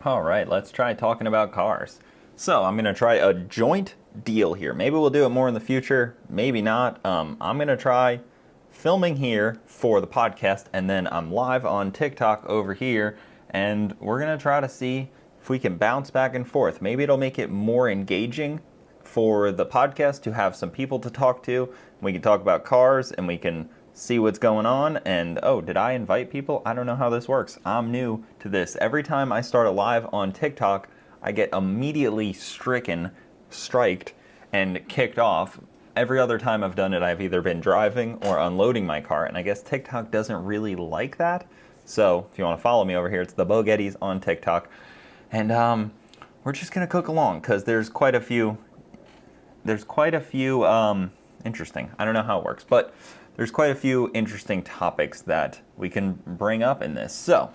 All right, let's try talking about cars. So I'm gonna try a joint deal here. Maybe we'll do it more in the future, maybe not. I'm gonna try filming here for the podcast, and then I'm live on TikTok over here, and we're gonna try to see if we can bounce back and forth. Maybe it'll make it more engaging for the podcast to have some people to talk to. We can talk about cars, and we can see what's going on. And oh, did I invite people? I don't know how this works. I'm new to this. Every time I start a live on TikTok, I get immediately striked, and kicked off. Every other time I've done it, I've either been driving or unloading my car, and I guess TikTok doesn't really like that. So if you want to follow me over here, it's the Bogettis on TikTok. And we're just gonna cook along because there's quite a few interesting. I don't know how it works, but there's quite a few interesting topics that we can bring up in this. So,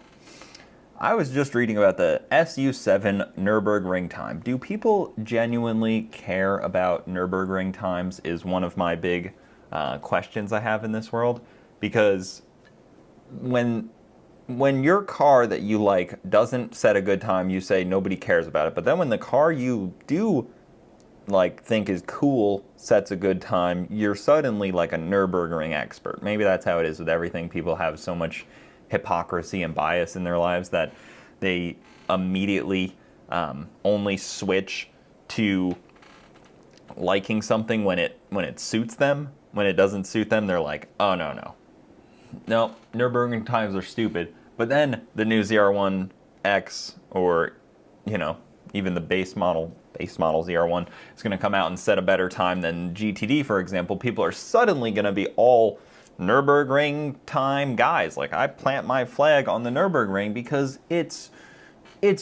I was just reading about the SU7 Nürburgring time. Do people genuinely care about Nürburgring times is one of my big questions I have in this world. Because when your car that you like doesn't set a good time, you say nobody cares about it. But then when the car you do think is cool sets a good time, you're suddenly like a Nürburgring expert. Maybe that's how it is with everything. People have so much hypocrisy and bias in their lives that they immediately only switch to liking something when it suits them. When it doesn't suit them, they're like, oh no, Nürburgring times are stupid. But then the new ZR1X, or even the base model ZR1 is going to come out and set a better time than GTD, for example. People are suddenly going to be all Nürburgring time guys. Like, I plant my flag on the Nürburgring because it's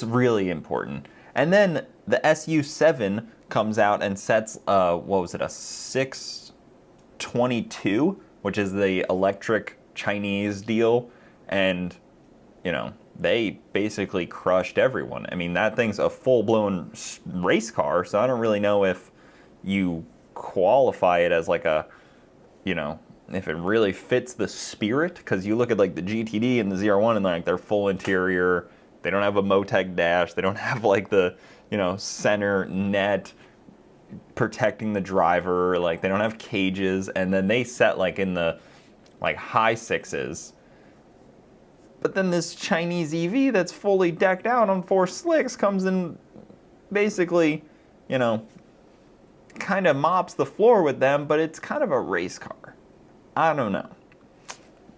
really important. And then the SU7 comes out and sets a 622, which is the electric Chinese deal, and they basically crushed everyone. I mean, that thing's a full-blown race car, so I don't really know if you qualify it as like a, if it really fits the spirit, because you look at like the GTD and the ZR1 and like their full interior, they don't have a Motec dash, they don't have like the, center net protecting the driver, like they don't have cages, and then they set like in the high sixes. But then this Chinese EV that's fully decked out on 4 slicks comes in, basically, kind of mops the floor with them, but it's kind of a race car. I don't know.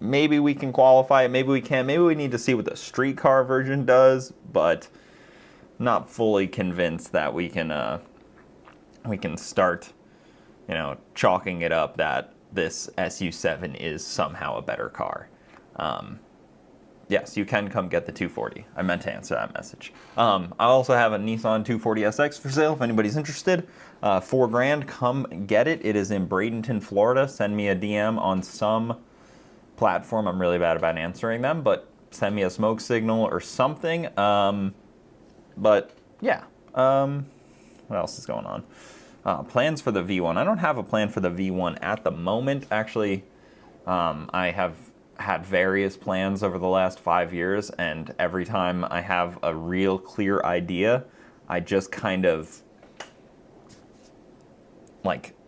Maybe we can qualify it, maybe we can't. Maybe we need to see what the street car version does, but not fully convinced that we can start, chalking it up that this SU7 is somehow a better car. Yes, you can come get the 240. I meant to answer that message. I also have a Nissan 240SX for sale if anybody's interested. $4,000, come get it. It is in Bradenton, Florida. Send me a DM on some platform. I'm really bad about answering them, but send me a smoke signal or something. But yeah, what else is going on? Plans for the V1. I don't have a plan for the V1 at the moment. Actually, I have had various plans over the last 5 years, and every time I have a real clear idea, I just kind of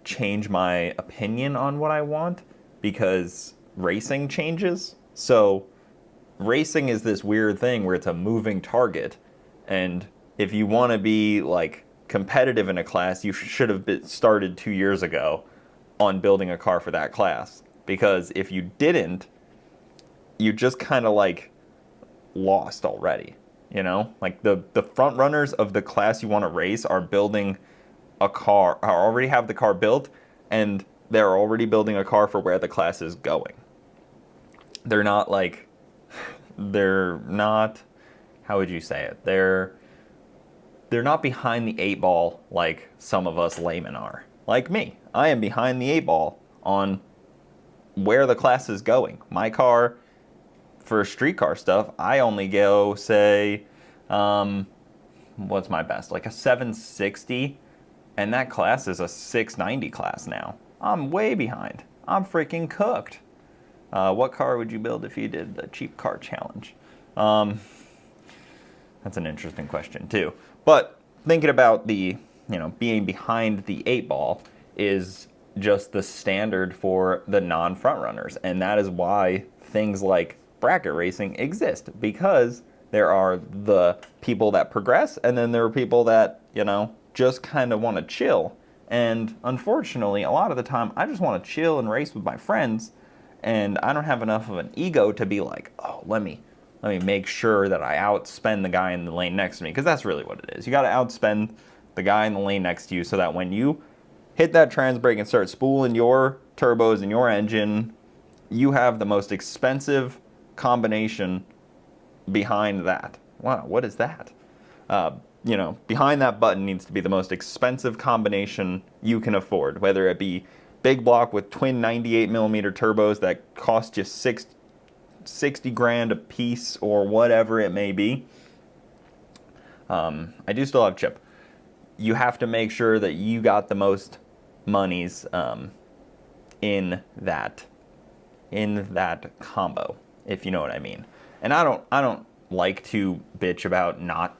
change my opinion on what I want, because racing changes. So racing is this weird thing where it's a moving target, and if you want to be competitive in a class, you should have started 2 years ago on building a car for that class, because if you didn't, you just kind of lost already, the front runners of the class you want to race are building a car, or already have the car built, and they're already building a car for where the class is going. They're not how would you say it? They're not behind the 8 ball like some of us laymen are. Like me, I am behind the 8 ball on where the class is going. My car, for street car stuff, I only go, say, what's my best? A 760, and that class is a 690 class now. I'm way behind. I'm freaking cooked. What car would you build if you did the cheap car challenge? That's an interesting question too. But thinking about the, being behind the 8 ball is just the standard for the non-front runners. And that is why things like bracket racing exist, because there are the people that progress and then there are people that, just kind of want to chill. And unfortunately, a lot of the time, I just want to chill and race with my friends, and I don't have enough of an ego to be like, oh, let me make sure that I outspend the guy in the lane next to me, because that's really what it is. You got to outspend the guy in the lane next to you so that when you hit that trans brake and start spooling your turbos and your engine, you have the most expensive combination behind that. Wow, what is that? Behind that button needs to be the most expensive combination you can afford, whether it be big block with twin 98mm turbos that cost you 60 grand a piece or whatever it may be. I do still have Chip. You have to make sure that you got the most monies in that combo, if you know what I mean. And I don't like to bitch about not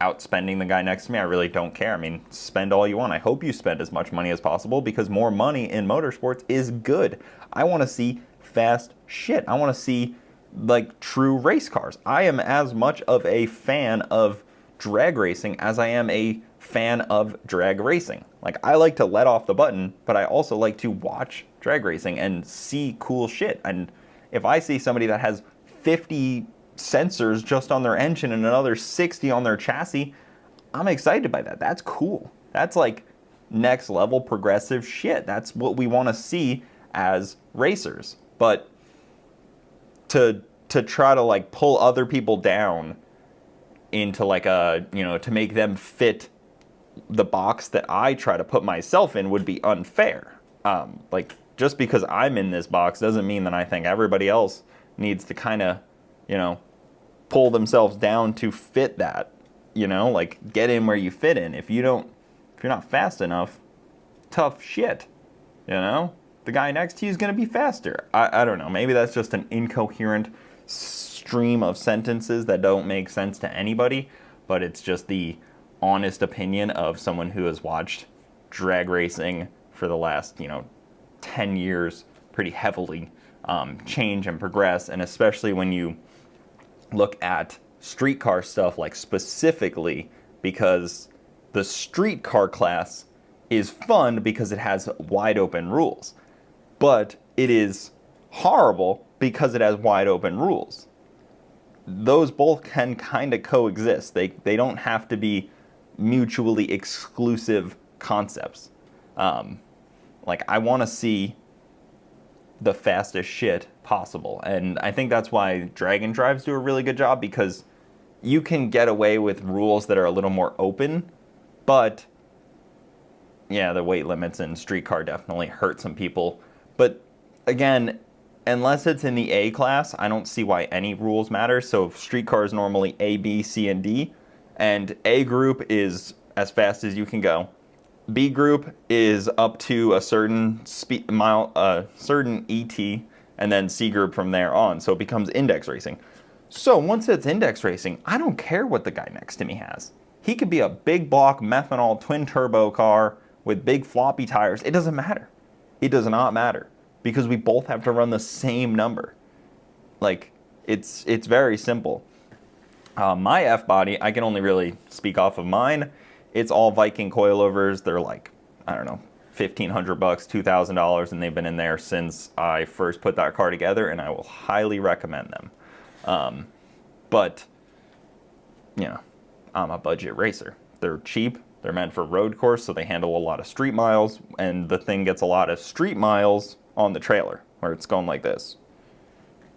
outspending the guy next to me. I really don't care. I mean, spend all you want. I hope you spend as much money as possible, because more money in motorsports is good. I want to see fast shit. I want to see like true race cars. I am as much of a fan of drag racing as I am a fan of drag racing. Like, I like to let off the button, but I also like to watch drag racing and see cool shit. And if I see somebody that has 50 sensors just on their engine and another 60 on their chassis, I'm excited by that. That's cool. That's like next level progressive shit. That's what we want to see as racers. But to try to like pull other people down into like a, to make them fit the box that I try to put myself in would be unfair. Like, just because I'm in this box doesn't mean that I think everybody else needs to kind of, pull themselves down to fit that, like get in where you fit in. If you're not fast enough, tough shit, the guy next to you is going to be faster. I don't know. Maybe that's just an incoherent stream of sentences that don't make sense to anybody, but it's just the honest opinion of someone who has watched drag racing for the last, 10 years pretty heavily change and progress. And especially when you look at streetcar stuff, like specifically because the streetcar class is fun because it has wide open rules, but it is horrible because it has wide open rules. Those both can kind of coexist. They don't have to be mutually exclusive concepts. Like, I want to see the fastest shit possible. And I think that's why Dragon Drives do a really good job, because you can get away with rules that are a little more open, but yeah, the weight limits in streetcar definitely hurt some people. But again, unless it's in the A class, I don't see why any rules matter. So streetcar is normally A, B, C, and D, and A group is as fast as you can go. B group is up to a certain certain ET, and then C group from there on. So it becomes index racing. So once it's index racing, I don't care what the guy next to me has. He could be a big block methanol twin turbo car with big floppy tires. It doesn't matter. It does not matter, because we both have to run the same number. Like, it's very simple. My F body, I can only really speak off of mine. It's all Viking coilovers. They're like, I don't know, $1,500, $2,000, and they've been in there since I first put that car together, and I will highly recommend them. But, I'm a budget racer. They're cheap. They're meant for road course, so they handle a lot of street miles, and the thing gets a lot of street miles on the trailer, where it's going like this.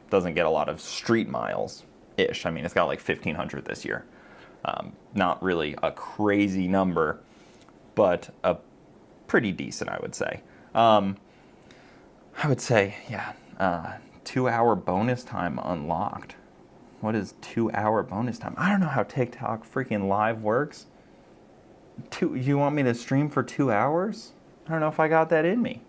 Doesn't get a lot of street miles-ish. I mean, it's got like 1,500 this year. Not really a crazy number, but a pretty decent, I would say. I would say, 2-hour bonus time unlocked. What is 2-hour bonus time? I don't know how TikTok freaking live works. You want me to stream for 2 hours? I don't know if I got that in me.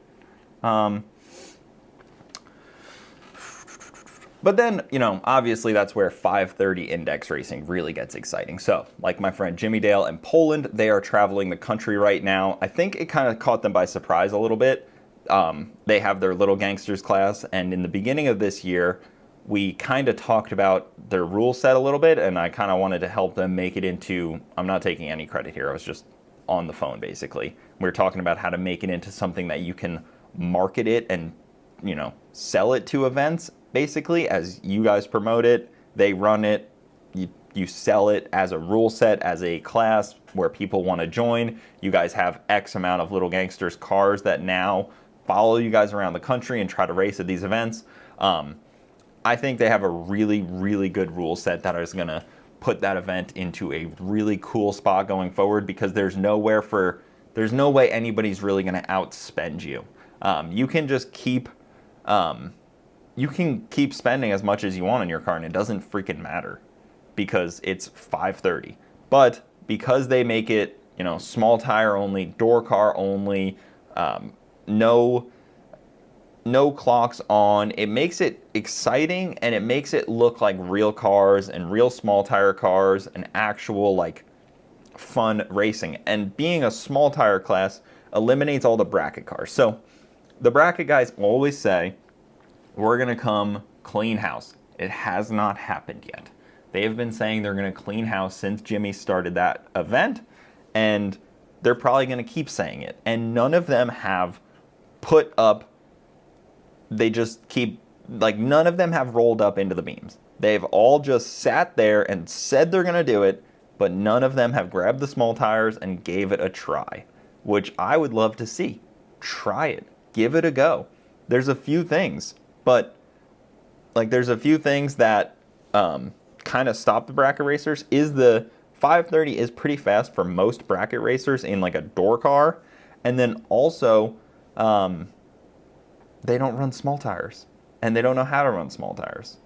But then, obviously that's where 530 index racing really gets exciting. So, like my friend Jimmy Dale in Poland, they are traveling the country right now. I think it kind of caught them by surprise a little bit. They have their Little Gangsters class, and in the beginning of this year, we kind of talked about their rule set a little bit, and I kind of wanted to help them make it into, I'm not taking any credit here, I was just on the phone basically. We were talking about how to make it into something that you can market it and, sell it to events basically as you guys promote it, they run it, you sell it as a rule set, as a class where people want to join. You guys have X amount of Little Gangsters cars that now follow you guys around the country and try to race at these events. I think they have a really, really good rule set that is going to put that event into a really cool spot going forward, because there's no way anybody's really going to outspend you. You can just keep spending as much as you want on your car, and it doesn't freaking matter because it's 530. But because they make it, small tire only, door car only, no clocks on, it makes it exciting, and it makes it look like real cars and real small tire cars and actual fun racing. And being a small tire class eliminates all the bracket cars. So the bracket guys always say, we're going to come clean house. It has not happened yet. They have been saying they're going to clean house since Jimmy started that event, and they're probably going to keep saying it. And none of them have put up, none of them have rolled up into the beams. They've all just sat there and said they're going to do it, but none of them have grabbed the small tires and gave it a try, which I would love to see. Try it. Give it a go. There's a few things, but there's a few things that kind of stop the bracket racers. Is the 530 is pretty fast for most bracket racers in a door car, and then also they don't run small tires, and they don't know how to run small tires.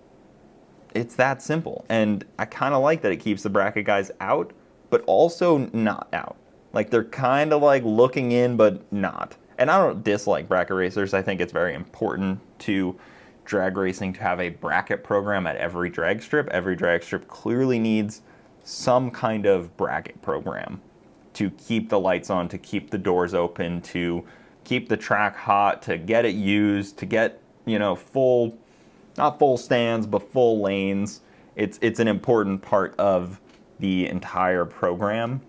It's that simple, and I kind of like that it keeps the bracket guys out, but also not out. They're kind of looking in, but not. And I don't dislike bracket racers. I think it's very important to drag racing to have a bracket program at every drag strip. Every drag strip clearly needs some kind of bracket program to keep the lights on, to keep the doors open, to keep the track hot, to get it used, to get, full, not full stands, but full lanes. It's an important part of the entire program.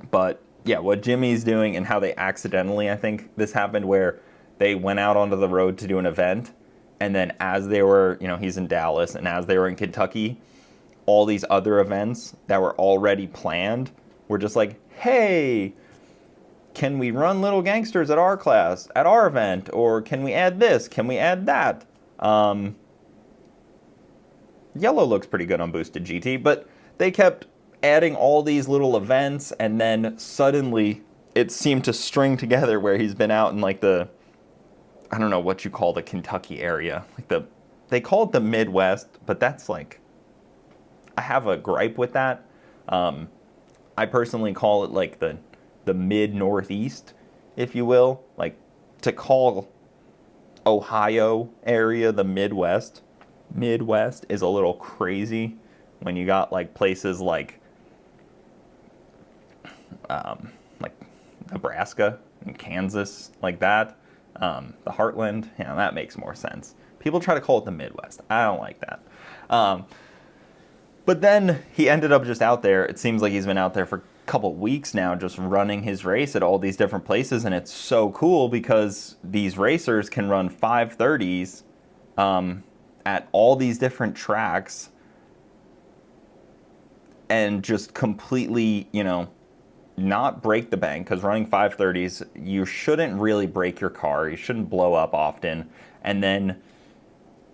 But yeah, what Jimmy's doing and how they accidentally, I think this happened, where they went out onto the road to do an event, and then as they were, he's in Dallas, and as they were in Kentucky, all these other events that were already planned were just hey, can we run Little Gangsters at our class, at our event? Or can we add this? Can we add that? Yellow looks pretty good on Boosted GT, but they kept adding all these little events, and then suddenly it seemed to string together where he's been out in the, I don't know what you call the Kentucky area. They call it the Midwest, but that's I have a gripe with that. I personally call it the mid-northeast, if you will. To call Ohio area the Midwest is a little crazy when you got places like Nebraska and Kansas, that. The Heartland, that makes more sense. People try to call it the Midwest. I don't like that. But then he ended up just out there. It seems like he's been out there for a couple weeks now, just running his race at all these different places, and it's so cool because these racers can run 530s at all these different tracks and just completely, not break the bank, because running 530s, you shouldn't really break your car. You shouldn't blow up often. And then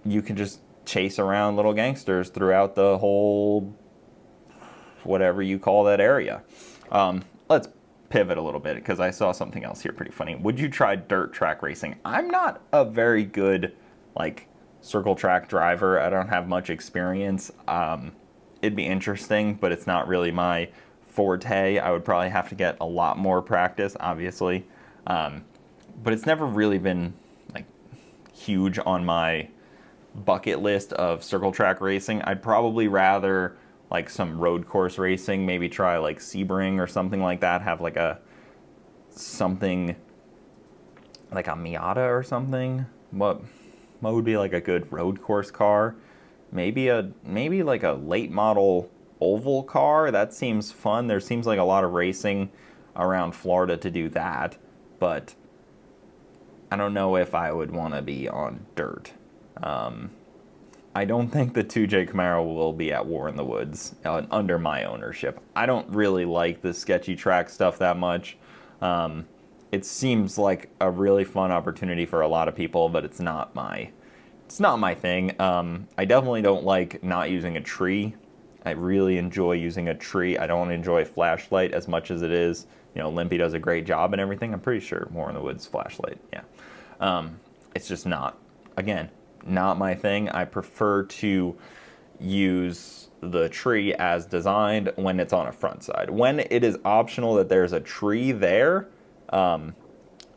you can just chase around Little Gangsters throughout the whole, whatever you call that area. Let's pivot a little bit, because I saw something else here pretty funny. Would you try dirt track racing? I'm not a very good, circle track driver. I don't have much experience. It'd be interesting, but it's not really my forte. I would probably have to get a lot more practice, obviously. But it's never really been huge on my bucket list of circle track racing, I'd probably rather like some road course racing, maybe try like Sebring or something like that, have like something like a Miata or something. What would be like a good road course car? Maybe like a late model oval car. That seems fun. There seems like a lot of racing around Florida to do that, but I don't know if I would want to be on dirt. I don't think the 2J Camaro will be at War in the Woods under my ownership. I don't really like the sketchy track stuff that much. It seems like a really fun opportunity for a lot of people, but it's not my thing. I definitely don't like not using a tree. I really enjoy using a tree. I don't enjoy flashlight as much as it is. Limpy does a great job and everything. I'm pretty sure War in the Woods flashlight. Yeah. It's just not my thing. I prefer to use the tree as designed when it's on a front side. When it is optional that there's a tree there,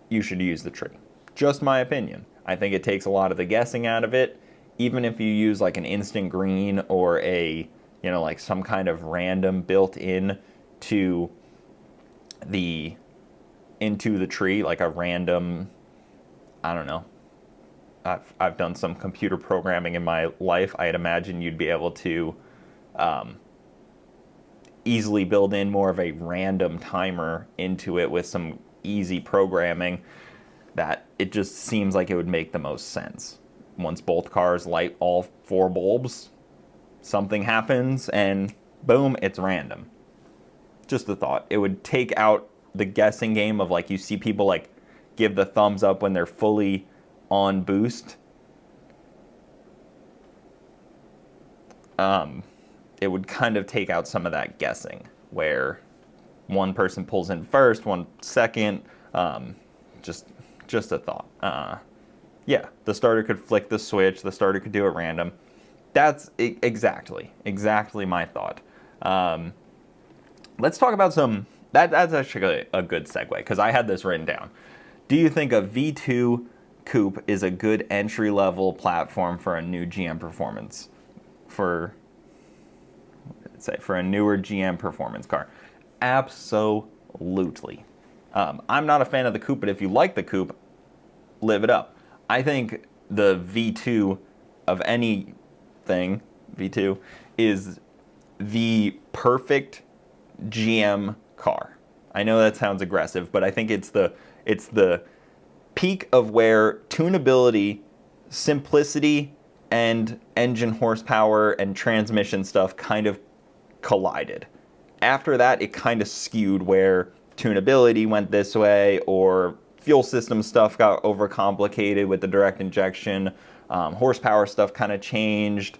you should use the tree. Just my opinion. I think it takes a lot of the guessing out of it. Even if you use like an instant green or like some kind of random built in into the tree, like a random, I don't know. I've done some computer programming in my life. I'd imagine you'd be able to easily build in more of a random timer into it with some easy programming, that it just seems like it would make the most sense. Once both cars light all 4 bulbs, something happens and boom, it's random. Just a thought. It would take out the guessing game of like you see people like give the thumbs up when they're fully on boost. It would kind of take out some of that guessing where one person pulls in first, one second. Just a thought. Yeah, the starter could flick the switch. The starter could do it random. That's exactly my thought. Let's talk about some. That's actually a good segue because I had this written down. Do you think a V2 coupe is a good entry-level platform for a new GM performance? For a newer GM performance car? Absolutely. I'm not a fan of the coupe, but if you like the coupe, live it up. I think the V2 of anything, V2, is the perfect GM car. I know that sounds aggressive, but I think it's the peak of where tunability, simplicity, and engine horsepower and transmission stuff kind of collided. After that, it kind of skewed where tunability went this way, or fuel system stuff got overcomplicated with the direct injection, horsepower stuff kind of changed,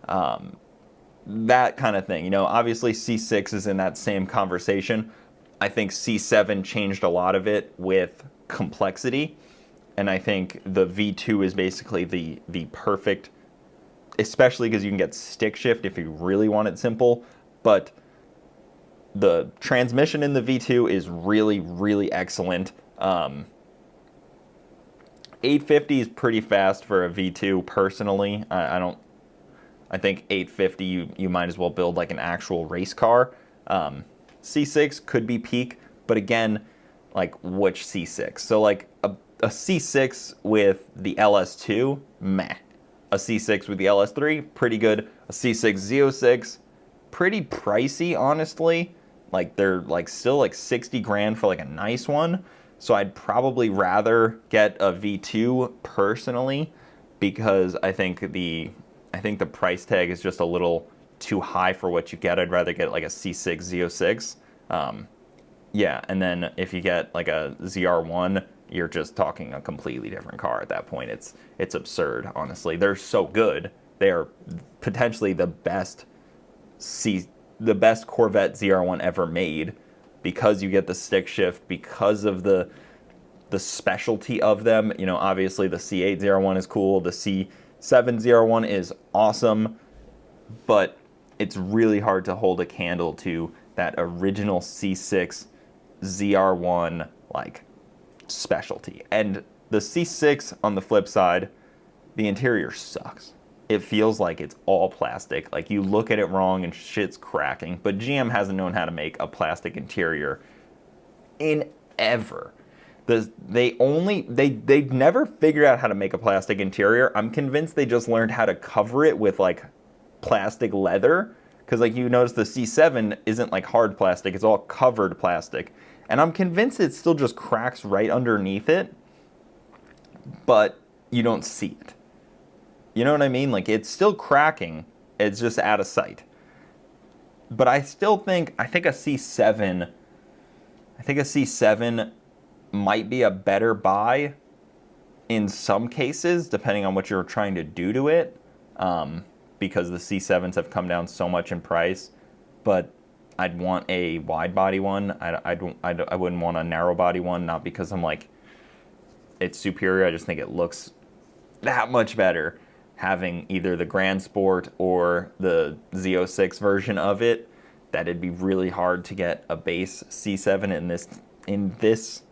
that kind of thing. Obviously C6 is in that same conversation. I think C7 changed a lot of it with complexity, and I think the V2 is basically the perfect, especially because you can get stick shift if you really want it simple, but the transmission in the V2 is really, really excellent. 850 is pretty fast for a V2 personally. I think 850 you might as well build like an actual race car. C6 could be peak, but again, like which C6? So like a C6 with the LS2, meh. A C6 with the LS3, pretty good. A C6 Z06, pretty pricey, honestly. Like they're like still like 60 grand for like a nice one. So I'd probably rather get a V2 personally, because I think the price tag is just a little too high for what you get. I'd rather get like a C6 Z06. Yeah, and then if you get like a ZR1, you're just talking a completely different car at that point. It's absurd, honestly. They're so good. They are potentially the best Corvette ZR1 ever made, because you get the stick shift, because of the specialty of them. Obviously the C8 ZR1 is cool, the C7 ZR1 is awesome, but it's really hard to hold a candle to that original C6 ZR1 like specialty. And the C6 on the flip side, the interior sucks. it feels like it's all plastic. Like you look at it wrong and shit's cracking. But GM hasn't known how to make a plastic interior in ever. They never figured out how to make a plastic interior. I'm convinced they just learned how to cover it with like plastic leather, because like you notice the C7 isn't like hard plastic, it's all covered plastic, and I'm convinced it still just cracks right underneath it, but you don't see it. You know what I mean? Like it's still cracking, it's just out of sight. But I think a C7 might be a better buy in some cases, depending on what you're trying to do to it, because the C7s have come down so much in price. But I'd want a wide body one. I wouldn't want a narrow body one, not because I'm like it's superior. I just think it looks that much better having either the Grand Sport or the Z06 version of it. That it'd be really hard to get a base C7 in this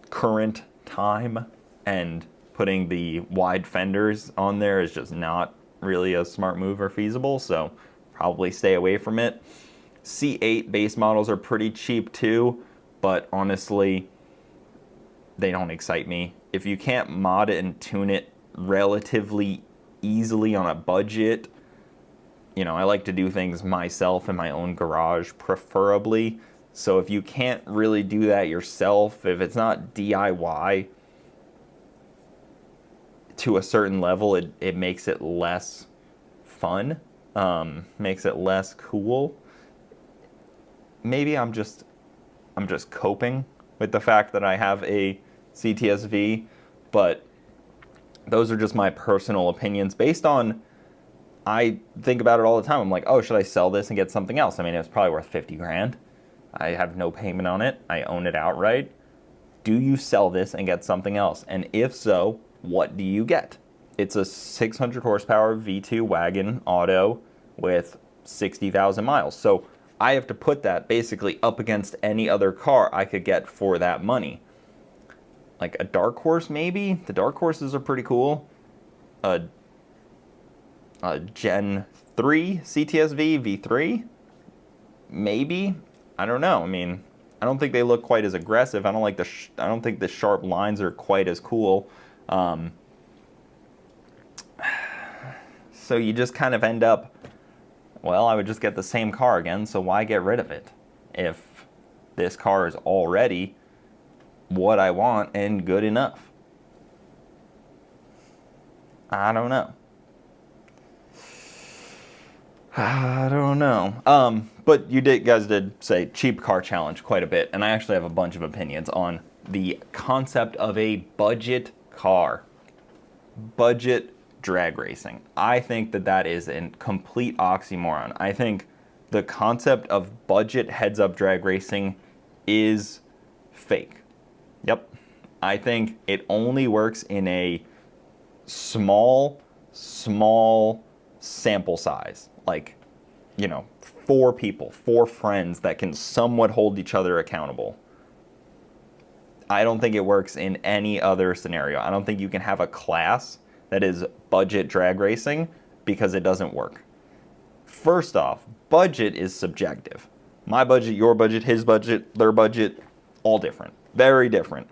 current time, and putting the wide fenders on there is just not really a smart move or feasible, so probably stay away from it. C8 base models are pretty cheap too, but honestly, they don't excite me. If you can't mod it and tune it relatively easily on a budget, you know, I like to do things myself in my own garage, preferably. So if you can't really do that yourself, if it's not DIY to a certain level, it makes it less fun, makes it less cool. Maybe I'm just coping with the fact that I have a CTSV, but those are just my personal opinions based on, I think about it all the time. I'm like, oh, should I sell this and get something else? I mean, it's probably worth 50 grand. I have no payment on it. I own it outright. Do you sell this and get something else? And if so, what do you get? It's a 600 horsepower V2 wagon auto with 60,000 miles. So I have to put that basically up against any other car I could get for that money. Like a Dark Horse, maybe? The Dark Horses are pretty cool. A Gen 3 CTSV V3? Maybe? I don't know. I mean, I don't think they look quite as aggressive. I don't think the sharp lines are quite as cool. So you just kind of end up, well, I would just get the same car again, so why get rid of it if this car is already what I want and good enough? I don't know. But you guys did say cheap car challenge quite a bit, and I actually have a bunch of opinions on the concept of a budget car. Budget drag racing. I think that is a complete oxymoron. I think the concept of budget heads-up drag racing is fake. Yep. I think it only works in a small sample size. Like, you know, 4 people, 4 friends that can somewhat hold each other accountable. I don't think it works in any other scenario. I don't think you can have a class that is budget drag racing, because it doesn't work. First off, budget is subjective. My budget, your budget, his budget, their budget, all different. Very different.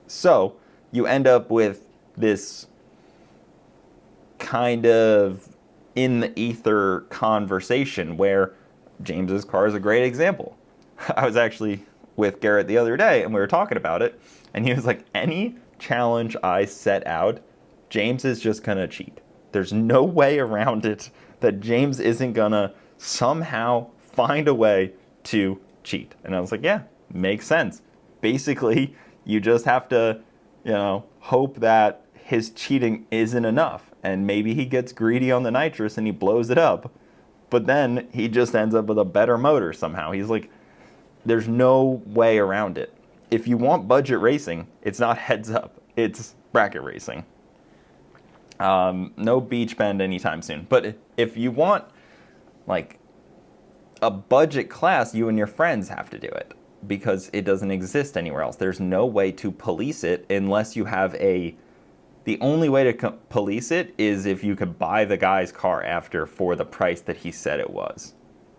So you end up with this kind of in the ether conversation where James's car is a great example. I was actually with Garrett the other day and we were talking about it, and he was like, any challenge I set out, James is just gonna cheat. There's no way around it that James isn't gonna somehow find a way to cheat. And I was like, yeah, makes sense. Basically, you just have to, you know, hope that his cheating isn't enough. And maybe he gets greedy on the nitrous and he blows it up. But then he just ends up with a better motor somehow. He's like, there's no way around it. If you want budget racing, it's not heads up, it's bracket racing. No beach bend anytime soon. But if you want like a budget class, you and your friends have to do it, because it doesn't exist anywhere else. There's no way to police it unless you have a The only way to police it is if you could buy the guy's car after for the price that he said it was.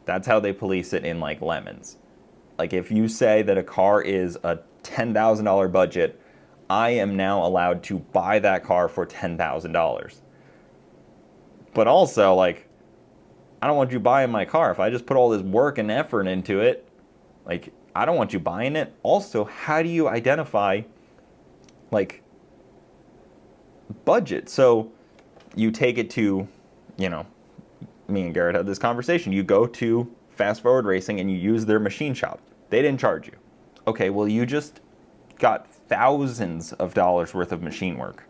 That's how they police it in like Lemons. Like if you say that a car is a $10,000 budget, I am now allowed to buy that car for $10,000. But also, like, I don't want you buying my car. If I just put all this work and effort into it, like, I don't want you buying it. Also, how do you identify, like, budget? So you take it to, you know, me and Garrett had this conversation. You go to Fast Forward Racing and you use their machine shop. They didn't charge you. Okay, well, you just got thousands of dollars worth of machine work.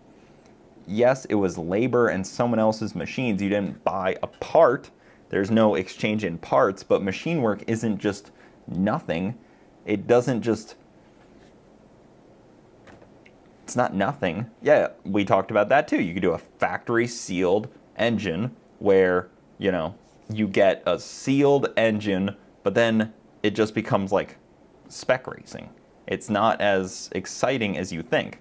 Yes, it was labor and someone else's machines. You didn't buy a part. There's no exchange in parts, but machine work isn't just nothing. It doesn't just... It's not nothing. Yeah, we talked about that too. You could do a factory sealed engine where, you know, you get a sealed engine, but then it just becomes like spec racing. It's not as exciting as you think.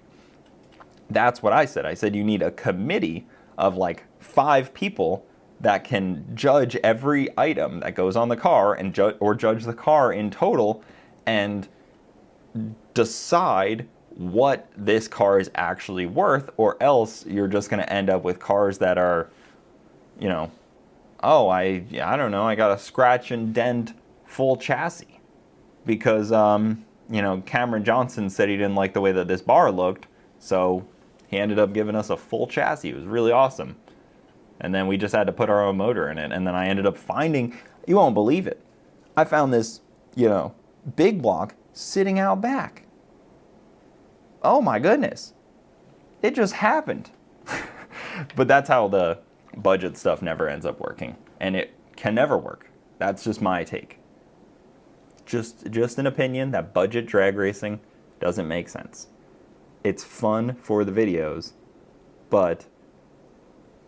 That's what I said. I said you need a committee of like 5 people that can judge every item that goes on the car and judge the car in total and decide what this car is actually worth, or else you're just going to end up with cars that are, you know, oh, I don't know, I got a scratch and dent full chassis because, you know, Cameron Johnson said he didn't like the way that this bar looked, so he ended up giving us a full chassis. It was really awesome. And then we just had to put our own motor in it. And then I ended up finding, you won't believe it, I found this, you know, big block sitting out back. Oh my goodness. It just happened. But that's how the budget stuff never ends up working. And it can never work. That's just my take. Just an opinion that budget drag racing doesn't make sense. It's fun for the videos, but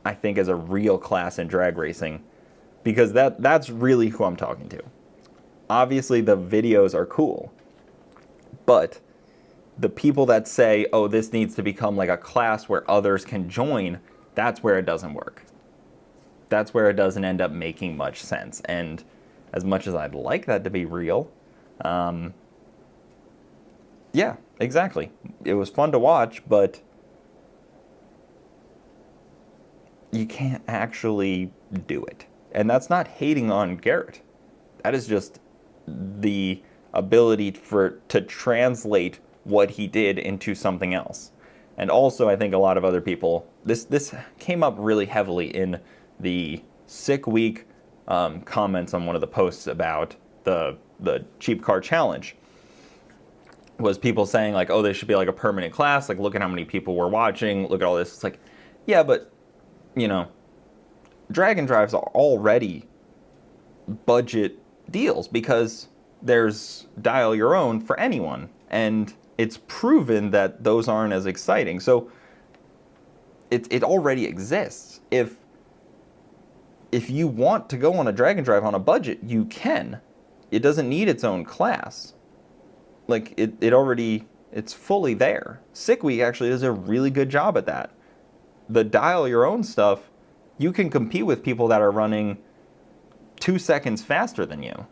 I think as a real class in drag racing, because that's really who I'm talking to. Obviously the videos are cool, but the people that say, oh, this needs to become like a class where others can join, that's where it doesn't work. That's where it doesn't end up making much sense. And as much as I'd like that to be real, yeah, exactly. It was fun to watch, but you can't actually do it. And that's not hating on Garrett. That is just the ability to translate what he did into something else. And also, I think a lot of other people, this came up really heavily in the Sick Week comments on one of the posts about the Cheap Car Challenge. Was people saying like, oh, this should be like a permanent class, like look at how many people were watching, look at all this. It's like, yeah, but, you know, drag and drives are already budget deals because there's dial your own for anyone. And it's proven that those aren't as exciting. So it already exists. If you want to go on a drag and drive on a budget, you can. It doesn't need its own class. Like it's fully there. Sick Week actually does a really good job at that. The dial your own stuff, you can compete with people that are running 2 seconds faster than you.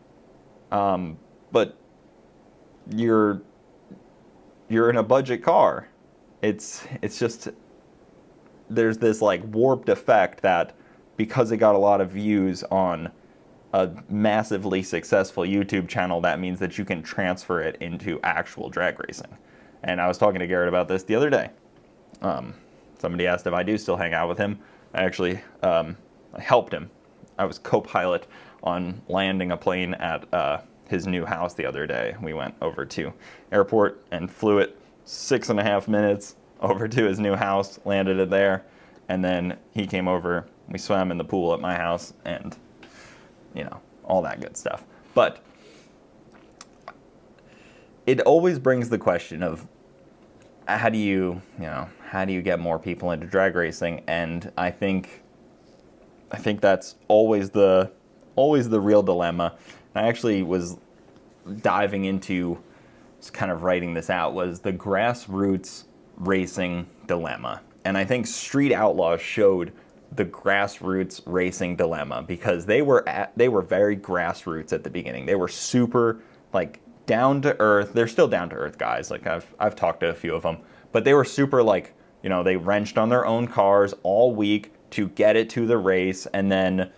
But you're in a budget car. It's just, there's this like warped effect that because it got a lot of views on a massively successful YouTube channel, that means that you can transfer it into actual drag racing. And I was talking to Garrett about this the other day. Somebody asked if I do still hang out with him. I actually I helped him. I was co-pilot on landing a plane at his new house the other day. We went over to airport and flew it 6.5 minutes over to his new house, landed it there, and then he came over. We swam in the pool at my house and, you know, all that good stuff. But it always brings the question of how do you get more people into drag racing? And I think that's always the real dilemma. I actually was diving into, just kind of writing this out, was the grassroots racing dilemma. And I think Street Outlaws showed the grassroots racing dilemma, because they were very grassroots at the beginning. They were super like down to earth. They're still down to earth guys. Like I've talked to a few of them, but they were super like, you know, they wrenched on their own cars all week to get it to the race, and then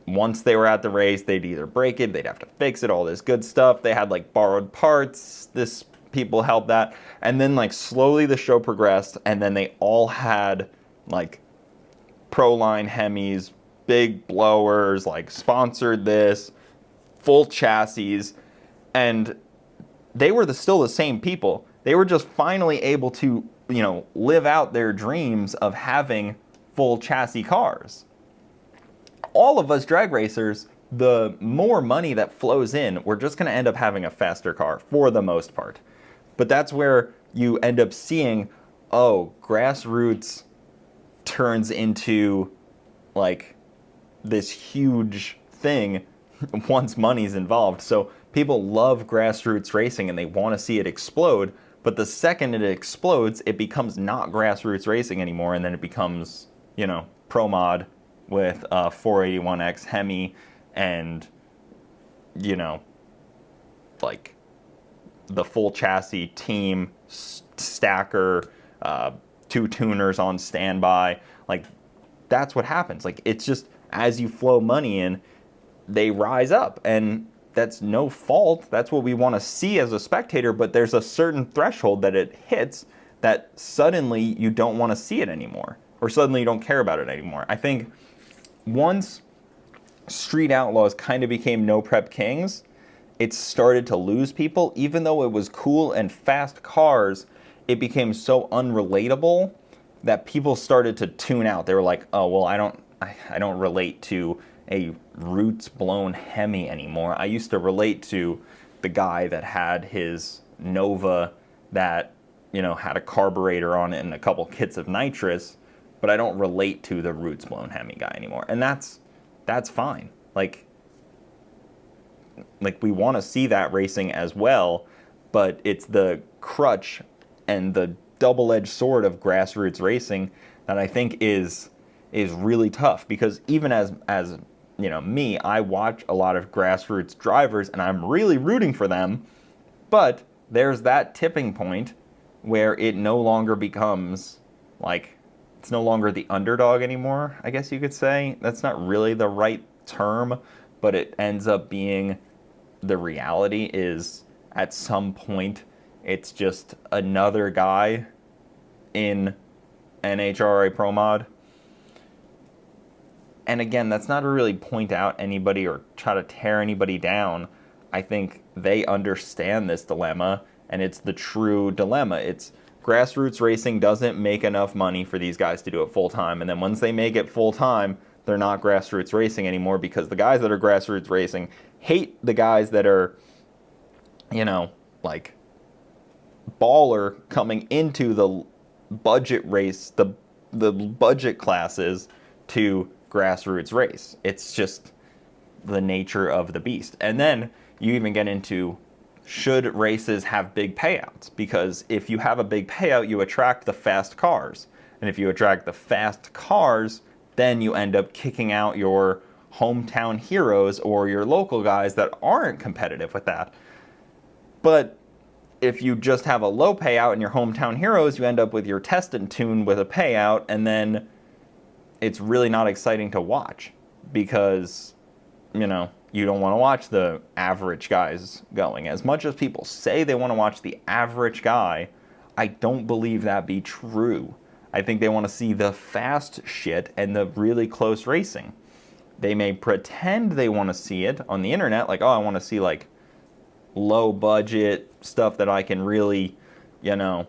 once they were at the race, they'd either break it, they'd have to fix it, all this good stuff. They had like borrowed parts. People helped that, and then like slowly the show progressed, and then they all had like Proline Hemis, big blowers, like sponsored this, full chassis, and they were still the same people. They were just finally able to, you know, live out their dreams of having full chassis cars. All of us drag racers, the more money that flows in, we're just going to end up having a faster car for the most part. But that's where you end up seeing, oh, grassroots turns into like this huge thing once money's involved. So people love grassroots racing and they want to see it explode. But the second it explodes, it becomes not grassroots racing anymore, and then it becomes, you know, pro mod with a 481X Hemi and, you know, like the full chassis team, stacker, 2 tuners on standby. Like, that's what happens. Like, it's just, as you flow money in, they rise up, and that's no fault. That's what we want to see as a spectator, but there's a certain threshold that it hits that suddenly you don't want to see it anymore, or suddenly you don't care about it anymore. I think once Street Outlaws kind of became No Prep Kings, it started to lose people. Even though it was cool and fast cars, it became so unrelatable that people started to tune out. They were like, oh, well, I don't relate to a roots blown Hemi anymore. I used to relate to the guy that had his Nova that, you know, had a carburetor on it and a couple kits of nitrous, but I don't relate to the roots blown Hemi guy anymore. And that's fine. Like we want to see that racing as well, but it's the crutch and the double-edged sword of grassroots racing that I think is really tough, because even as you know, me, I watch a lot of grassroots drivers and I'm really rooting for them, but there's that tipping point where it no longer becomes like, it's no longer the underdog anymore, I guess you could say. That's not really the right term, but it ends up being the reality is at some point it's just another guy in NHRA Pro Mod. And again, that's not to really point out anybody or try to tear anybody down. I think they understand this dilemma, and it's the true dilemma. It's grassroots racing doesn't make enough money for these guys to do it full time. And then once they make it full time, they're not grassroots racing anymore, because the guys that are grassroots racing hate the guys that are, you know, like baller coming into the budget race, the budget classes to grassroots race. It's just the nature of the beast. And then you even get into, should races have big payouts? Because if you have a big payout, you attract the fast cars. And if you attract the fast cars, then you end up kicking out your hometown heroes or your local guys that aren't competitive with that. But if you just have a low payout and your hometown heroes, you end up with your test and tune with a payout, and then it's really not exciting to watch, because, you know, you don't want to watch the average guys going. As much as people say they want to watch the average guy, I don't believe that be true. I think they want to see the fast shit and the really close racing. They may pretend they want to see it on the internet, like, oh, I want to see like low budget stuff that I can really, you know,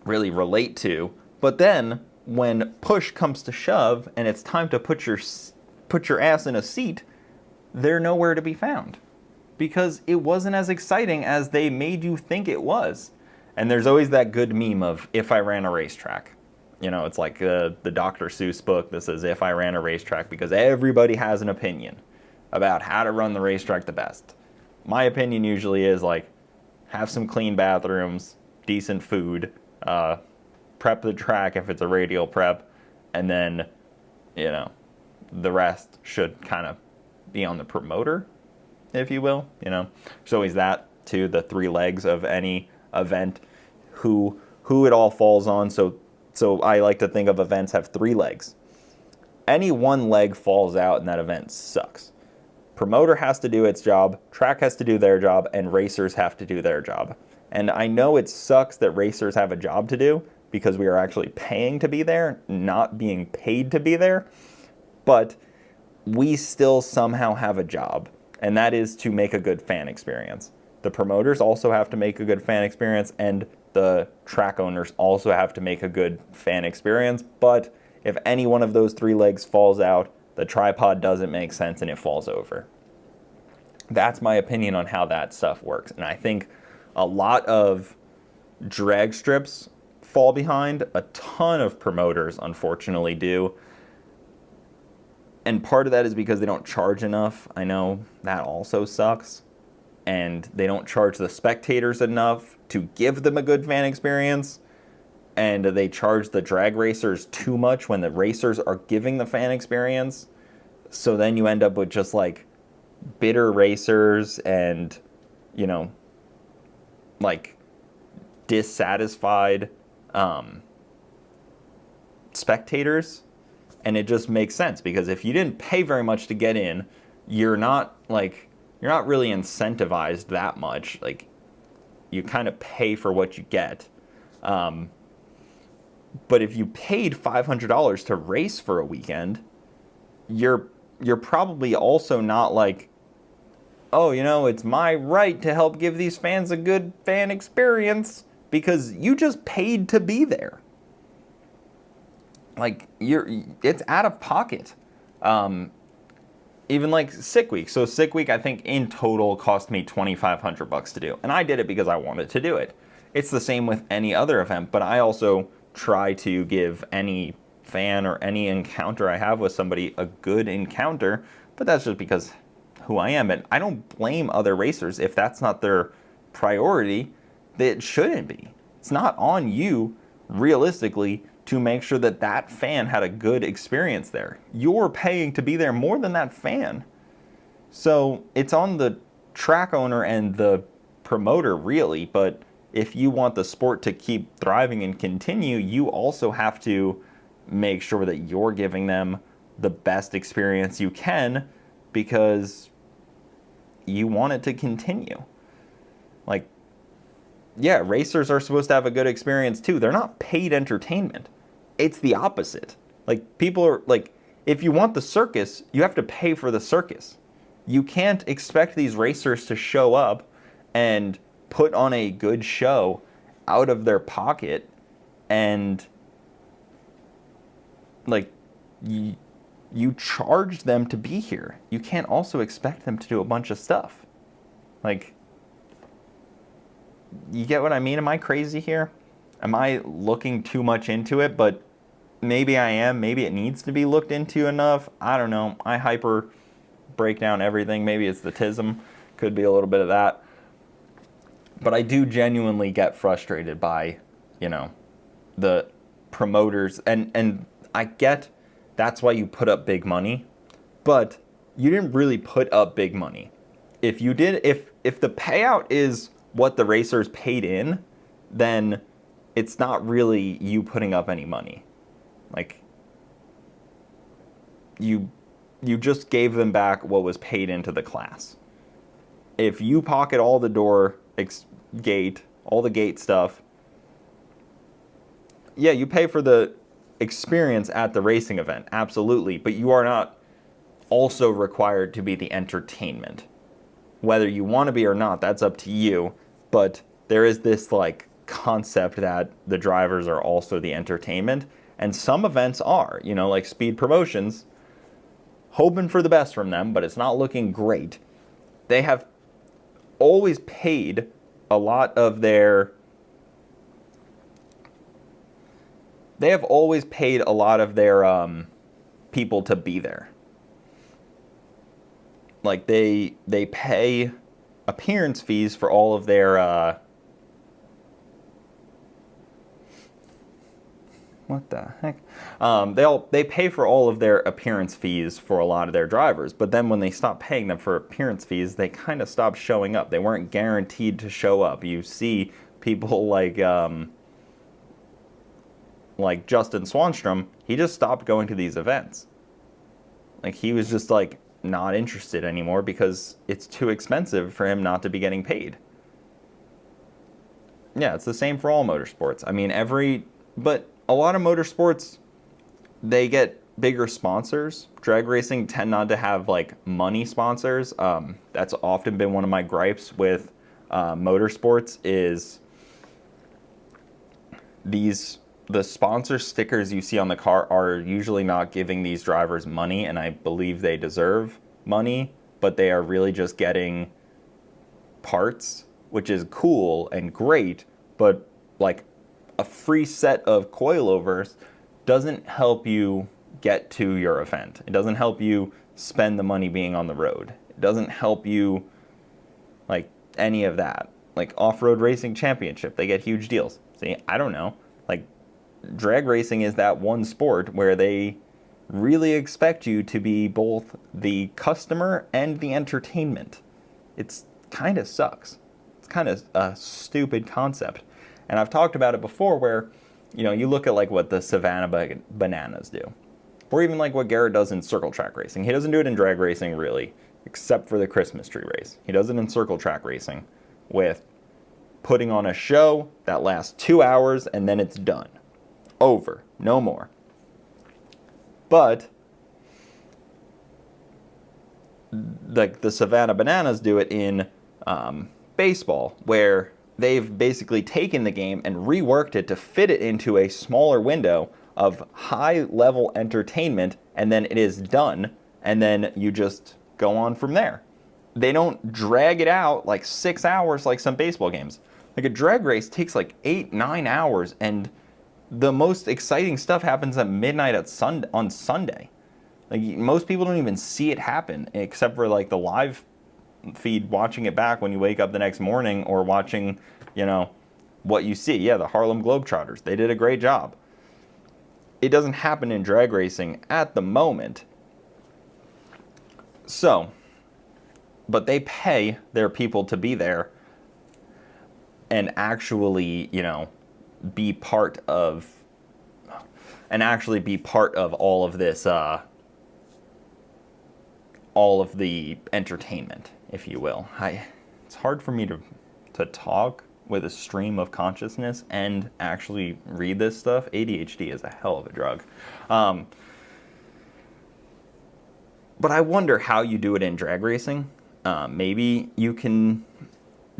really relate to. But then when push comes to shove and it's time to put your ass in a seat, they're nowhere to be found, because it wasn't as exciting as they made you think it was. And there's always that good meme of, if I ran a racetrack. You know, it's like the Dr. Seuss book that says, if I ran a racetrack, because everybody has an opinion about how to run the racetrack the best. My opinion usually is like, have some clean bathrooms, decent food, prep the track if it's a radial prep, and then, the rest should kind of be on the promoter, if you will. There's always that too, the 3 legs of any event, who it all falls on. So I like to think of events have 3 legs. Any one leg falls out in that event sucks. Promoter has to do its job, track has to do their job, and racers have to do their job. And I know it sucks that racers have a job to do because we are actually paying to be there, not being paid to be there. But we still somehow have a job, and that is to make a good fan experience. The promoters also have to make a good fan experience, and the track owners also have to make a good fan experience. But if any one of those 3 legs falls out, the tripod doesn't make sense and it falls over. That's my opinion on how that stuff works. And I think a lot of drag strips fall behind. A ton of promoters, unfortunately, do. And part of that is because they don't charge enough. I know that also sucks. And they don't charge the spectators enough to give them a good fan experience. And they charge the drag racers too much when the racers are giving the fan experience. So then you end up with just like bitter racers and, like dissatisfied spectators. And it just makes sense because if you didn't pay very much to get in, you're not really incentivized that much. Like, you kind of pay for what you get. But if you paid $500 to race for a weekend, you're probably also not like, oh, it's my right to help give these fans a good fan experience because you just paid to be there. Like, it's out of pocket. Even like Sick Week. So Sick Week, I think in total cost me $2,500 to do. And I did it because I wanted to do it. It's the same with any other event, but I also try to give any fan or any encounter I have with somebody a good encounter, but that's just because who I am. And I don't blame other racers if that's not their priority. It shouldn't be. It's not on you, realistically, to make sure that that fan had a good experience there. You're paying to be there more than that fan. So it's on the track owner and the promoter, really, but if you want the sport to keep thriving and continue, you also have to make sure that you're giving them the best experience you can because you want it to continue. Like, yeah, racers are supposed to have a good experience too. They're not paid entertainment. It's the opposite. Like, people are like, if you want the circus, you have to pay for the circus. You can't expect these racers to show up and put on a good show out of their pocket and like you charge them to be here. You can't also expect them to do a bunch of stuff. Like, you get what I mean? Am I crazy here? Am I looking too much into it? But maybe I am. Maybe it needs to be looked into enough. I don't know. I hyper break down everything. Maybe it's the tism. Could be a little bit of that. But I do genuinely get frustrated by, the promoters. And I get that's why you put up big money. But you didn't really put up big money. If you did, if the payout is what the racers paid in, then it's not really you putting up any money. Like, you just gave them back what was paid into the class. If you pocket all the door gate, all the gate stuff, yeah, you pay for the experience at the racing event, absolutely, but you are not also required to be the entertainment. Whether you want to be or not, that's up to you, but there is this like concept that the drivers are also the entertainment, and some events are, like Speed Promotions, hoping for the best from them, but it's not looking great. They have always paid a lot of their people to be there. Like, they pay appearance fees for all of their What the heck? They pay for all of their appearance fees for a lot of their drivers, but then when they stop paying them for appearance fees, they kind of stopped showing up. They weren't guaranteed to show up. You see people like Justin Swanstrom, he just stopped going to these events. Like, he was just like not interested anymore because it's too expensive for him not to be getting paid. Yeah, it's the same for all motorsports. I mean, but a lot of motorsports, they get bigger sponsors. Drag racing tend not to have like money sponsors. That's often been one of my gripes with motorsports is the sponsor stickers you see on the car are usually not giving these drivers money, and I believe they deserve money, but they are really just getting parts, which is cool and great, but like a free set of coilovers doesn't help you get to your event. It doesn't help you spend the money being on the road. It doesn't help you like any of that. Like Off-Road Racing Championship, they get huge deals. See, I don't know. Like drag racing is that one sport where they really expect you to be both the customer and the entertainment. It's kind of sucks. It's kind of a stupid concept. And I've talked about it before where, you know, you look at like what the Savannah Bananas do. Or even like what Garrett does in circle track racing. He doesn't do it in drag racing really, except for the Christmas tree race. He does it in circle track racing with putting on a show that lasts 2 hours and then it's done. Over. No more. But like the Savannah Bananas do it in baseball, where they've basically taken the game and reworked it to fit it into a smaller window of high-level entertainment, and then it is done, and then you just go on from there. They don't drag it out like 6 hours like some baseball games. Like a drag race takes like 8-9 hours, and the most exciting stuff happens at midnight on Sunday. Like most people don't even see it happen, except for like the live feed watching it back when you wake up the next morning or watching, you know, what you see. Yeah, the Harlem Globetrotters, they did a great job. It doesn't happen in drag racing at the moment. So, but they pay their people to be there and actually, you know, be part of all of this, all of the entertainment, if you will. It's hard for me to talk with a stream of consciousness and actually read this stuff. ADHD is a hell of a drug. But I wonder how you do it in drag racing. Maybe you can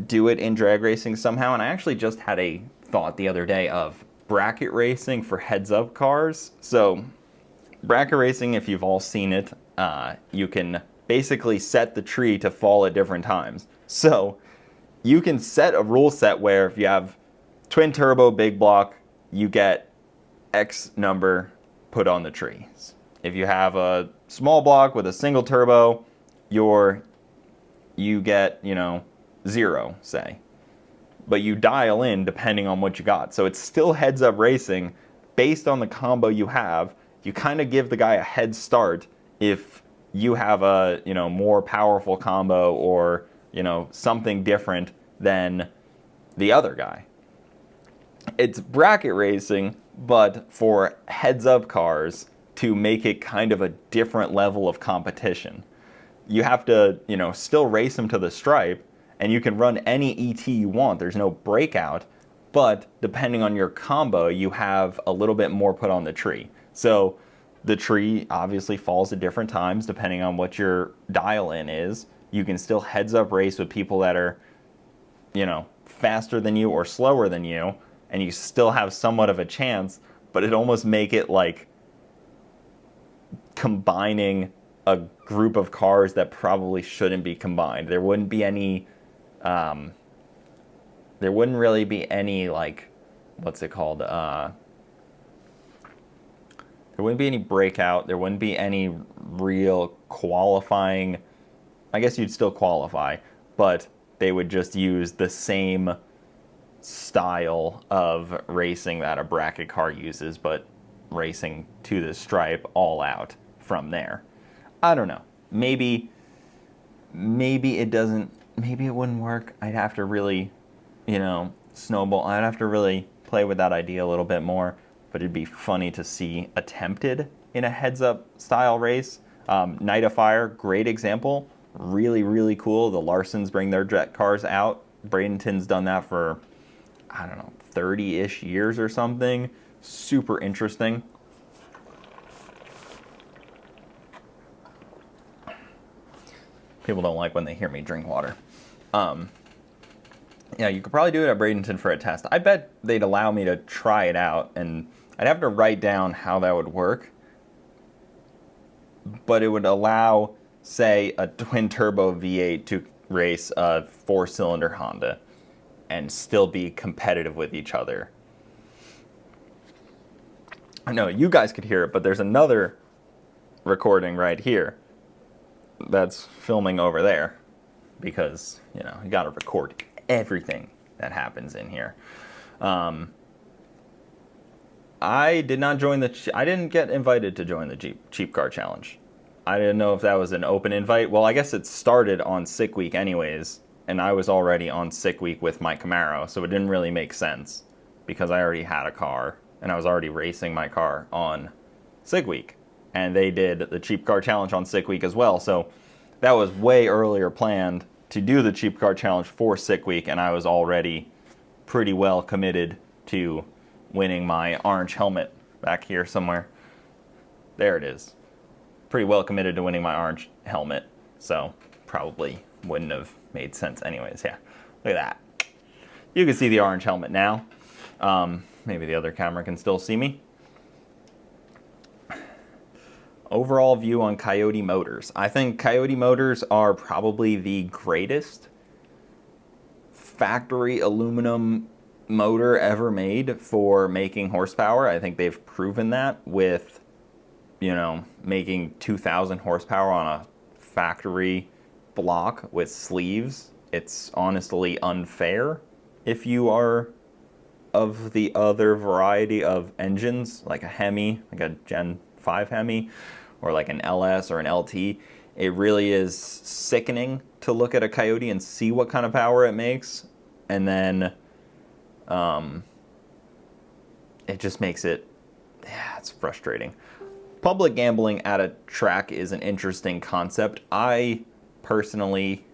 do it in drag racing somehow. And I actually just had a thought the other day of bracket racing for heads-up cars. So bracket racing, if you've all seen it, you can basically set the tree to fall at different times. So you can set a rule set where if you have twin turbo big block, you get X number put on the tree. If you have a small block with a single turbo, you get, you know, 0, say. But you dial in depending on what you got. So it's still heads up racing based on the combo you have. You kind of give the guy a head start if you have a, you know, more powerful combo or, you know, something different than the other guy. It's bracket racing, but for heads up cars to make it kind of a different level of competition. You have to, you know, still race them to the stripe, and you can run any ET you want. There's no breakout, but depending on your combo, you have a little bit more put on the tree. So the tree obviously falls at different times depending on what your dial-in is. You can still heads-up race with people that are, you know, faster than you or slower than you, and you still have somewhat of a chance, but it almost make it like combining a group of cars that probably shouldn't be combined. There wouldn't be any, there wouldn't really be any, like, what's it called? There wouldn't be any breakout. There wouldn't be any real qualifying. I guess you'd still qualify, but they would just use the same style of racing that a bracket car uses, but racing to the stripe all out from there. I don't know. Maybe it doesn't, maybe it wouldn't work. I'd have to really, snowball. I'd have to really play with that idea a little bit more, but it'd be funny to see attempted in a heads-up style race. Night of Fire, great example. Really, really cool. The Larsons bring their jet cars out. Bradenton's done that for, 30-ish years or something. Super interesting. People don't like when they hear me drink water. Yeah, you could probably do it at Bradenton for a test. I bet they'd allow me to try it out, and I'd have to write down how that would work. But it would allow, say, a twin-turbo V8 to race a four-cylinder Honda and still be competitive with each other. I know you guys could hear it, but there's another recording right here that's filming over there because, you got to record everything that happens in here. I did not join I didn't get invited to join the Cheap Car Challenge. I didn't know if that was an open invite. Well, I guess it started on sick week anyways, and I was already on sick week with my Camaro, so it didn't really make sense because I already had a car and I was already racing my car on sick week. And they did the Cheap Car Challenge on sick week as well, so that was way earlier planned to do the Cheap Car Challenge for sick week, and I was already pretty well committed to winning my orange helmet back here somewhere. There it is. Pretty well committed to winning my orange helmet, so probably wouldn't have made sense anyways. Yeah, look at that. You can see the orange helmet now. Maybe the other camera can still see me. Overall view on Coyote motors. I think Coyote motors are probably the greatest factory aluminum motor ever made for making horsepower. I think they've proven that with, making 2,000 horsepower on a factory block with sleeves. It's honestly unfair if you are of the other variety of engines, like a Hemi, like a Gen 5 Hemi, or like an LS or an LT. It really is sickening to look at a Coyote and see what kind of power it makes, and then it just makes it, it's frustrating. Public gambling at a track is an interesting concept. I personally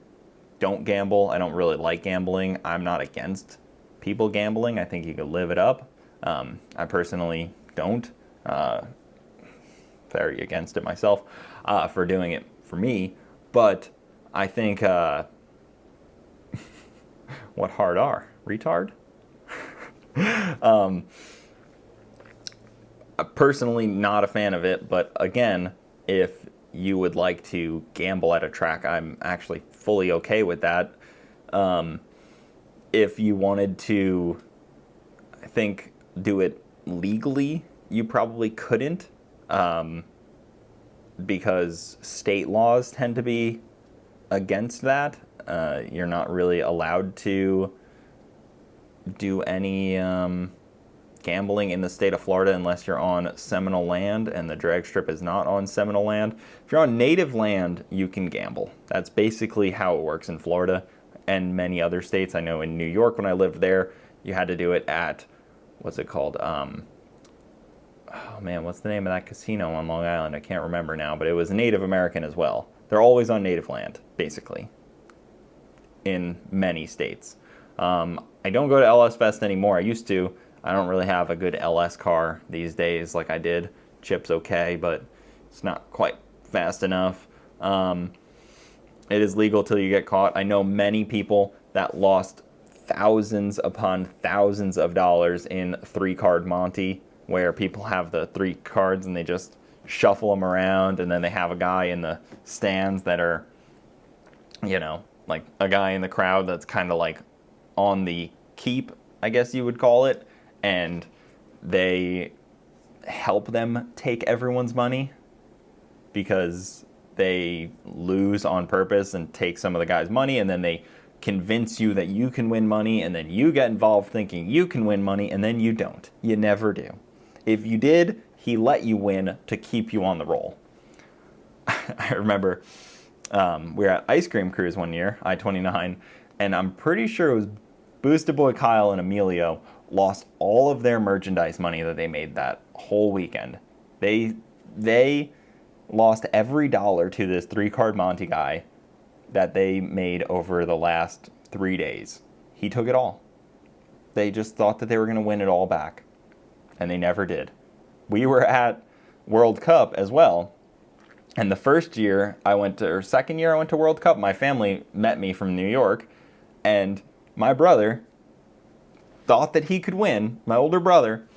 don't gamble. I don't really like gambling. I'm not against people gambling. I think you could live it up. I personally don't. Very against it myself for doing it for me. But I think, what hard R? Retard? I'm personally not a fan of it, but again, if you would like to gamble at a track, I'm actually fully okay with that. If you wanted to, I think, do it legally, you probably couldn't, because state laws tend to be against that. You're not really allowed to do any gambling in the state of Florida unless you're on Seminole land, and the drag strip is not on Seminole land. If you're on native land, you can gamble. That's basically how it works in Florida and many other states. I know in New York when I lived there, you had to do it at, what's it called? Oh man, what's the name of that casino on Long Island? I can't remember now, but it was Native American as well. They're always on native land, basically, in many states. I don't go to LS Fest anymore. I used to. I don't really have a good LS car these days like I did. Chip's okay, but it's not quite fast enough. It is legal till you get caught. I know many people that lost thousands upon thousands of dollars in 3-card Monte, where people have the 3 cards and they just shuffle them around, and then they have a guy in the stands that are, like a guy in the crowd that's kind of like on the keep, I guess you would call it, and they help them take everyone's money because they lose on purpose and take some of the guy's money, and then they convince you that you can win money, and then you get involved thinking you can win money, and then you don't. You never do. If you did, He let you win to keep you on the roll. I remember we were at Ice Cream Cruise one year, I-29, and I'm pretty sure it was Boosted Boy Kyle and Emilio lost all of their merchandise money that they made that whole weekend. They lost every dollar to this 3-card Monte guy that they made over the last 3 days. He took it all. They just thought that they were going to win it all back, and they never did. We were at World Cup as well, and the second year I went to World Cup, my family met me from New York, and my brother thought that he could win, my older brother,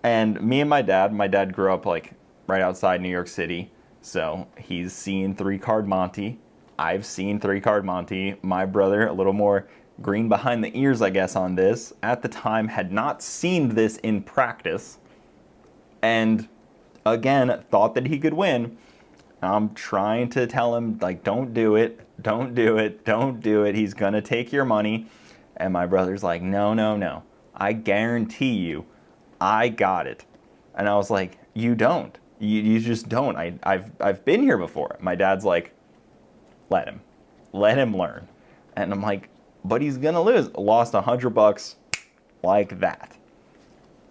and me and my dad grew up like right outside New York City, so he's seen 3-card Monte. I've seen 3-card Monte. My brother, a little more green behind the ears, I guess, on this, at the time had not seen this in practice, and again, thought that he could win. I'm trying to tell him, like, don't do it, don't do it, don't do it. He's going to take your money. And my brother's like, no. I guarantee you, I got it. And I was like, you don't. You just don't. I've been here before. My dad's like, let him learn. And I'm like, but he's going to lose. Lost $100 like that.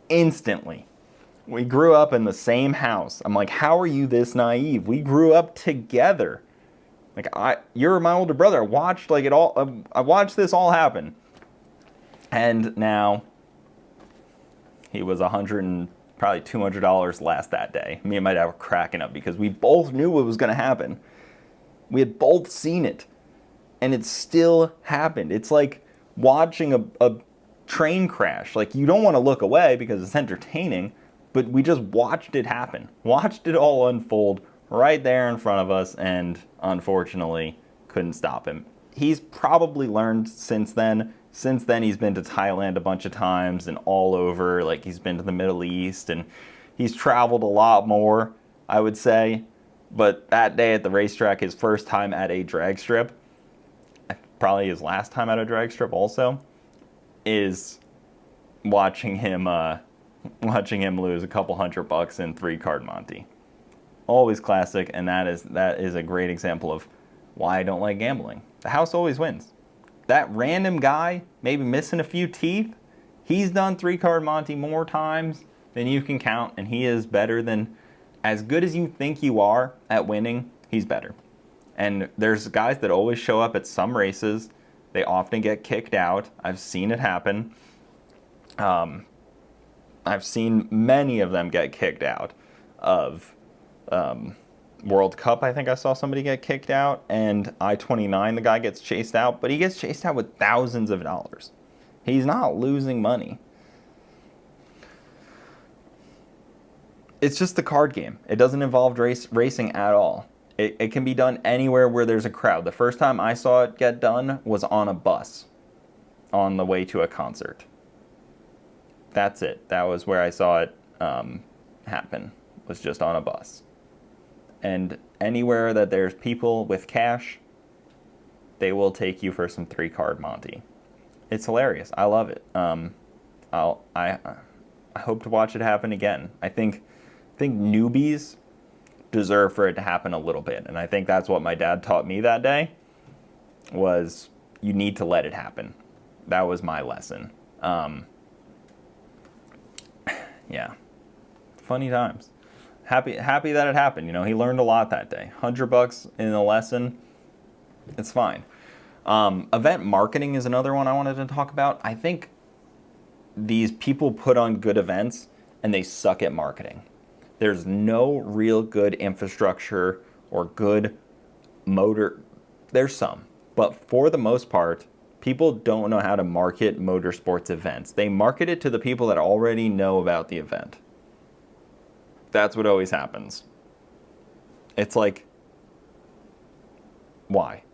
Instantly. We grew up in the same house. I'm like, how are you this naive? We grew up together. Like, you're my older brother. I watched like it all. I watched this all happen. And now he was probably $200 less that day. Me and my dad were cracking up because we both knew what was going to happen. We had both seen it, and it still happened. It's like watching a train crash. Like, you don't want to look away because it's entertaining, but we just watched it happen. Watched it all unfold right there in front of us, and unfortunately couldn't stop him. He's probably learned since then. Since then, he's been to Thailand a bunch of times and all over. Like, he's been to the Middle East, and he's traveled a lot more, I would say. But that day at the racetrack, his first time at a drag strip, probably his last time at a drag strip also, is watching him lose a couple $100 in 3-card Monte. Always classic, and that is a great example of why I don't like gambling. The house always wins. That random guy, maybe missing a few teeth, he's done 3-card Monte more times than you can count, and he is better than, as good as you think you are at winning, he's better. And there's guys that always show up at some races. They often get kicked out. I've seen it happen. I've seen many of them get kicked out of World Cup. I think I saw somebody get kicked out, and I-29, the guy gets chased out, but he gets chased out with thousands of dollars. He's not losing money. It's just the card game. It doesn't involve racing at all. It can be done anywhere where there's a crowd. The first time I saw it get done was on a bus on the way to a concert. That's it. That was where I saw it happen, was just on a bus. And anywhere that there's people with cash, they will take you for some 3-card Monte. It's hilarious. I love it. I hope to watch it happen again. I think newbies deserve for it to happen a little bit, and I think that's what my dad taught me that day. Was you need to let it happen. That was my lesson. Yeah, funny times. Happy that it happened. You know, he learned a lot that day. $100 in a lesson, it's fine. Event marketing is another one I wanted to talk about. I think these people put on good events and they suck at marketing. There's no real good infrastructure or good motor. There's some, but for the most part, people don't know how to market motorsports events. They market it to the people that already know about the event. That's what always happens. It's like, why?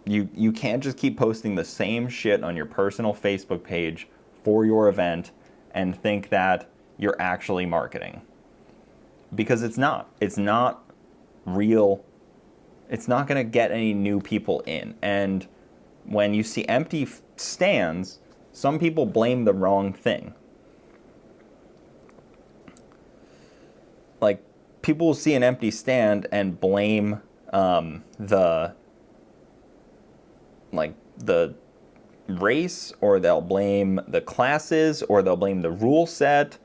You can't just keep posting the same shit on your personal Facebook page for your event and think that you're actually marketing. Because it's not. It's not real. It's not going to get any new people in. And when you see empty stands, some people blame the wrong thing. like, people will see an empty stand and blame the race, or they'll blame the classes, or they'll blame the rule set,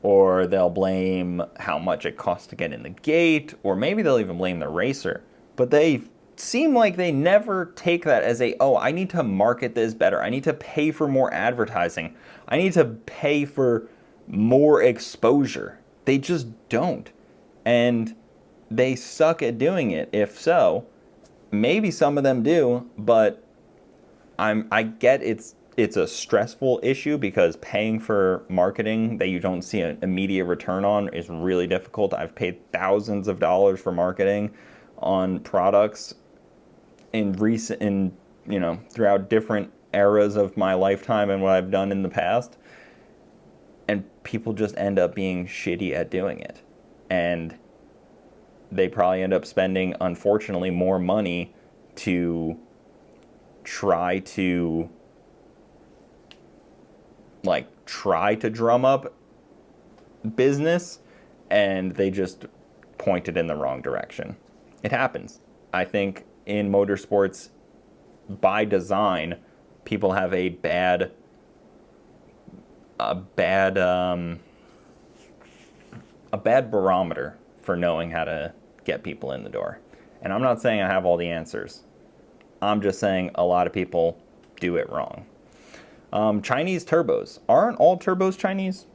or they'll blame how much it costs to get in the gate, or maybe they'll even blame the racer. But they seem like they never take that as I need to market this better. I need to pay for more advertising. I need to pay for more exposure. They just don't. And they suck at doing it. If so, maybe some of them do, but I get it's a stressful issue, because paying for marketing that you don't see an immediate return on is really difficult. I've paid thousands of dollars for marketing on products throughout different eras of my lifetime and what I've done in the past, and people just end up being shitty at doing it. And they probably end up spending, unfortunately, more money to try to drum up business, and they just pointed in the wrong direction. It happens. I think in motorsports, by design, people have a bad barometer for knowing how to get people in the door. And I'm not saying I have all the answers. I'm just saying a lot of people do it wrong. Chinese turbos. Aren't all turbos Chinese?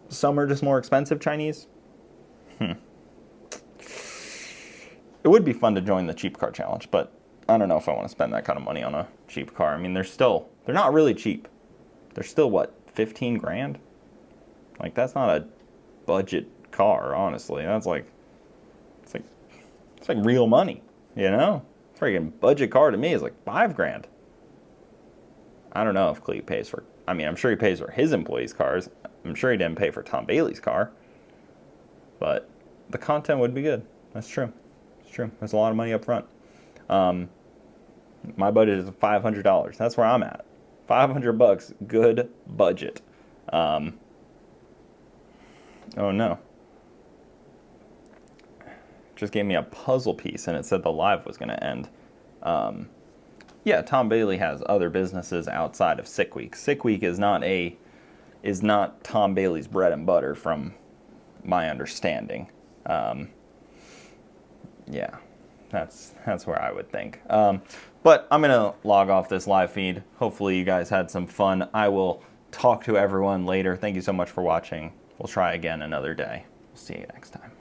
Some are just more expensive Chinese? It would be fun to join the cheap car challenge, but I don't know if I want to spend that kind of money on a cheap car. I mean, they're not really cheap. They're still, what, 15 grand? Like, that's not a budget car, honestly. It's like real money, you know? Freaking budget car to me is like 5 grand. I don't know if Cleve pays for, I'm sure he pays for his employees' cars. I'm sure he didn't pay for Tom Bailey's car. But the content would be good. That's true. It's true. There's a lot of money up front. My budget is $500. That's where I'm at. $500, good budget. Oh no. Just gave me a puzzle piece and it said the live was going to end. Yeah, Tom Bailey has other businesses outside of Sick Week. Sick Week is not Tom Bailey's bread and butter, from my understanding. Yeah, that's where I would think. But I'm going to log off this live feed. Hopefully you guys had some fun. I will talk to everyone later. Thank you so much for watching. We'll try again another day. We'll see you next time.